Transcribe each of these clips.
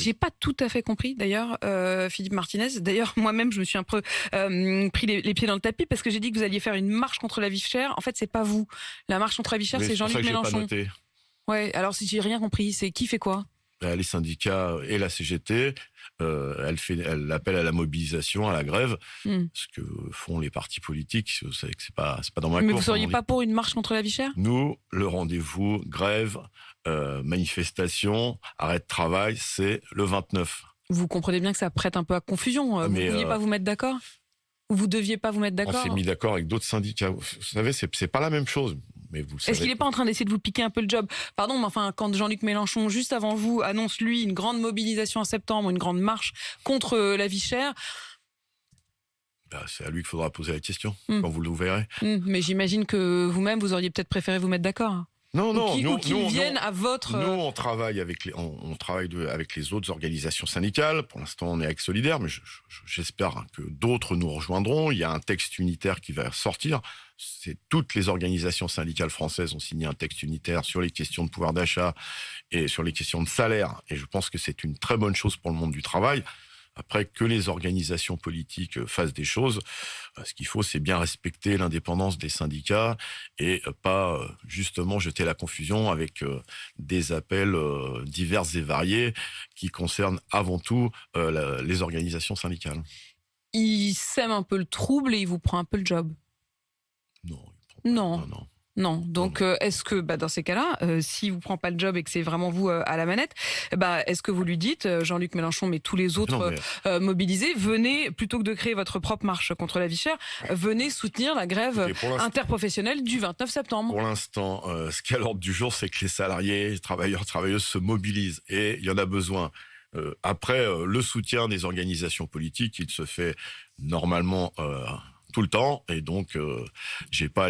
J'ai pas tout à fait compris d'ailleurs, Philippe Martinez. D'ailleurs, moi-même, je me suis un peu pris les pieds dans le tapis parce que j'ai dit que vous alliez faire une marche contre la vie chère. En fait, c'est pas vous. La marche contre la vie chère, Mais c'est c'est pour ça Jean-Luc que j'ai pas Mélenchon. noté. Ouais. Alors, si j'ai rien compris, c'est qui fait quoi? Les syndicats et la CGT, elle appelle à la mobilisation, à la grève, Hmm. ce que font les partis politiques. Vous savez que c'est pas dans ma Mais cour. vous seriez pas pour une marche contre la vie chère? Nous, le rendez-vous, grève, manifestation, arrêt de travail, c'est le 29. Vous comprenez bien que ça prête un peu à confusion. Vous Mais, pouviez pas vous mettre d'accord? Ou vous deviez pas vous mettre On d'accord? s'est mis d'accord avec d'autres syndicats. Vous savez, c'est pas la même chose. Mais vous le savez. Est-ce qu'il n'est pas en train d'essayer de vous piquer un peu le job? Pardon, mais enfin, quand Jean-Luc Mélenchon, juste avant vous, annonce, lui, une grande mobilisation en septembre, une grande marche contre la vie chère... C'est à lui qu'il faudra poser la question, quand vous le verrez. Mais j'imagine que vous-même, vous auriez peut-être préféré vous mettre d'accord. Non, Ou qu'ils viennent à votre... Nous, on travaille avec avec les autres organisations syndicales. Pour l'instant, on est avec Solidaire, mais j'espère que d'autres nous rejoindront. Il y a un texte unitaire qui va sortir. Toutes les organisations syndicales françaises ont signé un texte unitaire sur les questions de pouvoir d'achat et sur les questions de salaire. Et je pense que c'est une très bonne chose pour le monde du travail. Après, que les organisations politiques fassent des choses, ce qu'il faut, c'est bien respecter l'indépendance des syndicats et pas justement jeter la confusion avec des appels divers et variés qui concernent avant tout les organisations syndicales. Il sème un peu le trouble et il vous prend un peu le job. Non. Non. Donc, est-ce que, dans ces cas-là, s'il vous prend pas le job et que c'est vraiment vous à la manette, est-ce que vous lui dites, Jean-Luc Mélenchon, mais tous les autres mobilisés, venez, plutôt que de créer votre propre marche contre la vie chère, venez soutenir la grève interprofessionnelle du 29 septembre. Pour l'instant, ce qui est à l'ordre du jour, c'est que les salariés, les travailleurs, travailleuses se mobilisent et il y en a besoin. Après, le soutien des organisations politiques, il se fait normalement tout le temps, et donc j'ai pas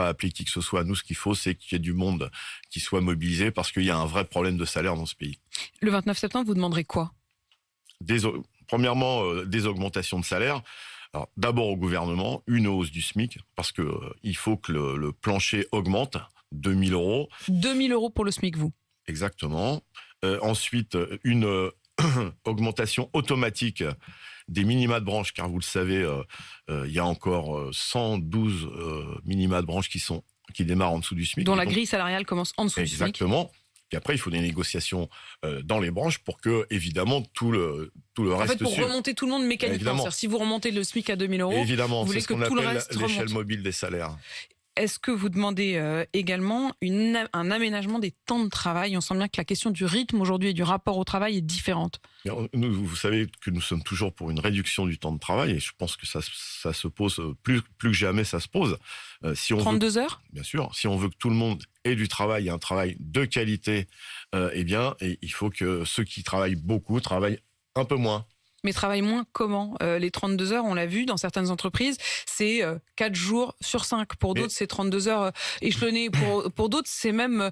appelé qui que ce soit. Nous, ce qu'il faut, c'est qu'il y ait du monde qui soit mobilisé parce qu'il y a un vrai problème de salaire dans ce pays. Le 29 septembre, vous demanderez quoi? Premièrement, des augmentations de salaire. Alors, d'abord au gouvernement, une hausse du SMIC, parce que il faut que le plancher augmente, 2 000 euros. 2 000 euros pour le SMIC, vous? Exactement. Ensuite, une augmentation automatique des minima de branche, car vous le savez, il y a encore 112 minima de branche qui démarrent en dessous du SMIC. Dont la grille salariale commence en dessous du SMIC. Exactement. Et après, il faut des négociations dans les branches pour que, évidemment, tout le reste suive. En fait, pour remonter tout le monde mécaniquement. Si vous remontez le SMIC à 2 000 euros, évidemment, vous voulez que tout le reste remonte. L'échelle mobile des salaires. Est-ce que vous demandez également un aménagement des temps de travail? On sent bien que la question du rythme aujourd'hui et du rapport au travail est différente. Vous savez que nous sommes toujours pour une réduction du temps de travail et je pense que ça se pose plus que jamais, ça se pose. 32 heures? Bien sûr. Si on veut que tout le monde ait du travail et un travail de qualité, il faut que ceux qui travaillent beaucoup travaillent un peu moins. Mais travaille moins comment? Les 32 heures, on l'a vu dans certaines entreprises, c'est 4 jours sur 5. Pour d'autres, c'est 32 heures échelonnées. Pour d'autres, c'est même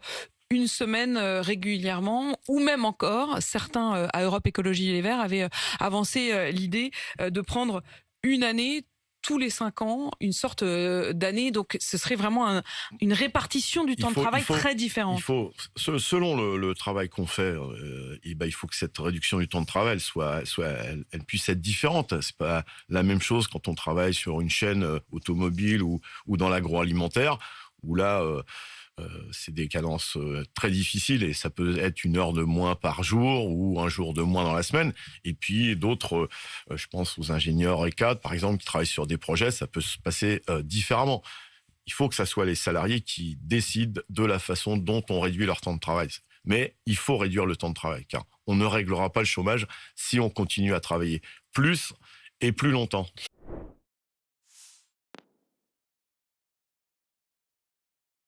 une semaine régulièrement, ou même encore, certains à Europe Écologie Les Verts avaient avancé l'idée de prendre une année tous les 5 ans, une sorte d'année. Donc, ce serait vraiment une répartition du temps de travail très différente. Selon le travail qu'on fait, il faut que cette réduction du temps de travail, elle puisse être différente. C'est pas la même chose quand on travaille sur une chaîne automobile ou dans l'agroalimentaire, où là, c'est des cadences très difficiles et ça peut être 1 heure de moins par jour ou 1 jour de moins dans la semaine. Et puis d'autres, je pense aux ingénieurs et cadres, par exemple, qui travaillent sur des projets, ça peut se passer différemment. Il faut que ça soit les salariés qui décident de la façon dont on réduit leur temps de travail. Mais il faut réduire le temps de travail, car on ne réglera pas le chômage si on continue à travailler plus et plus longtemps.